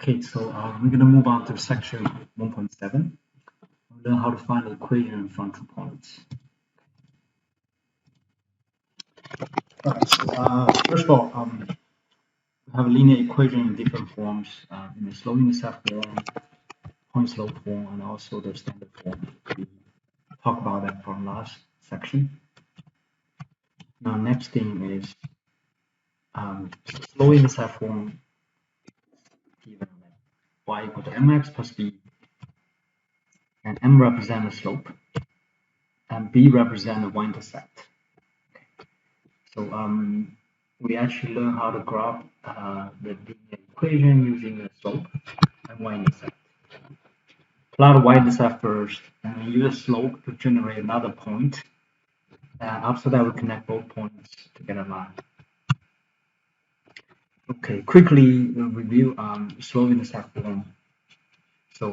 Okay, so we're going to move on to section 1.7. We'll learn how to find the equation from 2 points. Alright, so first of all, we have a linear equation in different forms, in the slope-intercept form, point-slope form, and also the standard form. We talked about that from last section. Now, next thing is slope-intercept form given that y equal to mx plus b, and m represent the slope, and b represent the y-intercept. So we actually learn how to graph the linear equation using the slope and y-intercept. Plot y-intercept first, and then use slope to generate another point. And after that, we connect both points to get a line. Okay, quickly review slope-intercept form. So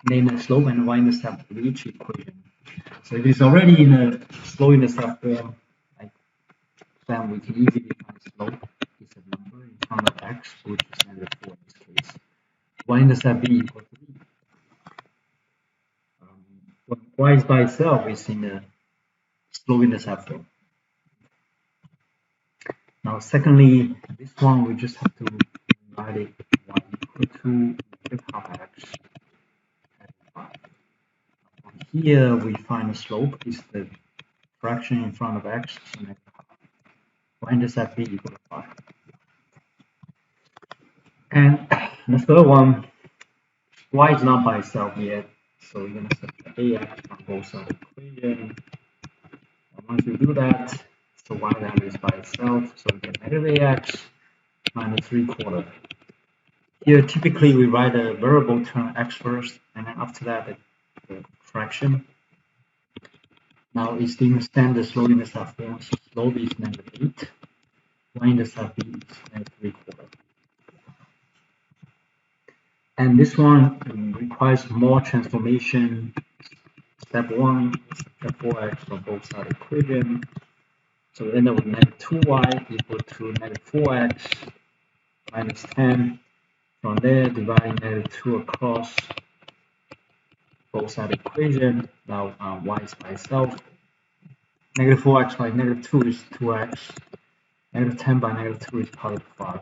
name the slope and y-intercept of each equation. So if it's already in a slope-intercept form, then we can easily find slope is a number in front of x, which is -4 in this case. Y-intercept b equals to b. When y is by itself, it's in the slope-intercept form. Now, secondly, this one we just have to write it y equal to -half x. Here we find the slope is the fraction in front of x, so -half. Y-intercept b equal to 5. And the third one, y is not by itself yet, so we're going to subtract ax from both sides of the equation. And once we do that, so y value is by itself, so we get -ax minus 3/4. Here, typically we write a variable term x first, and then after that the fraction. Now it's in the standard slope-intercept form, so slope is -8, y-intercept b is -3/4. And this one requires more transformation. Step 1, subtract 4x from both sides of the equation. So we end up with -2y equal to -4x minus 10. From there, dividing -2 across both sides of the equation. Now y is by itself. -4x by -2 is 2x. -10 by -2 is part of 5.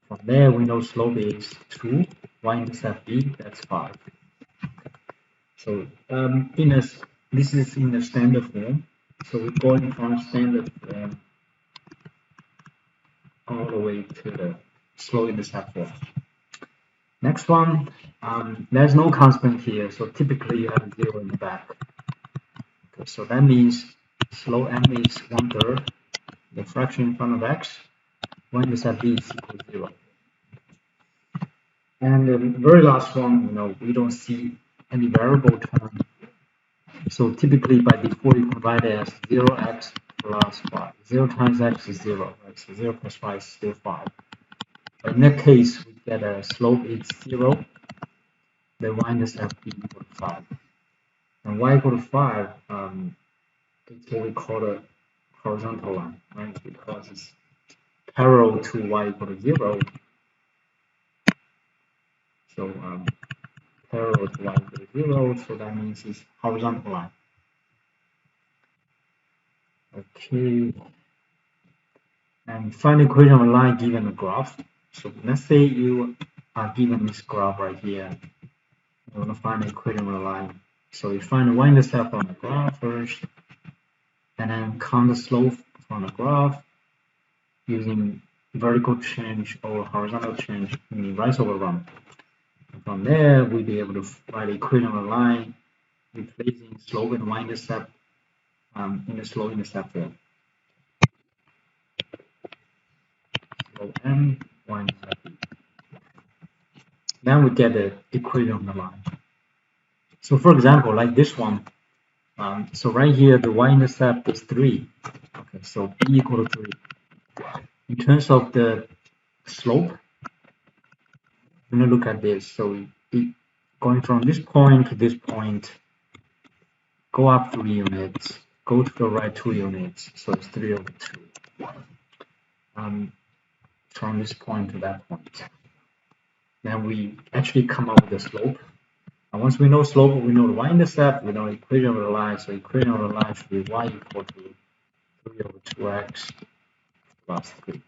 From there, we know slope is 2. Y-intercept b, that's 5. So this is in the standard form. So we're going from standard form all the way to the slope-intercept form. Next one, there's no constant here, so typically you have 0 in the back. Okay, so that means slope m is 1/3, the fraction in front of x, y-intercept b is equal to 0. And the very last one, we don't see any variable term. So typically by default you can write it as 0x plus 5. 0 times x is 0, right? So 0 plus 5 is still 5. But in that case, we get a slope is 0, the y-intercept b equal to 5. And y equal to 5, it's what we call a horizontal line, right? Because it's parallel to y equal to 0. So parallel to y equal to 0, so that means it's horizontal line. Okay. And find the equation of a line given a graph. So let's say you are given this graph right here. You want to find the equation of a line. So you find the y-intercept on the graph first, and then count the slope from the graph using vertical change or horizontal change, meaning rise over run. And from there, we'll be able to write the equation of a line, replacing slope and y-intercept in the slope-intercept form. Slope m, y-intercept b. Then we get the equation of the line. So for example, like this one, so right here the y-intercept is 3. Okay, so b equal to 3. In terms of the slope, we're going to look at this. So going from this point to this point, go up 3 units, go to the right 2 units, so it's 3/2. From this point to that point. then we actually come up with the slope. And once we know slope, we know the y-intercept, we know the equation of the line. So equation of the line should be y equal to 3 over 2x plus 3.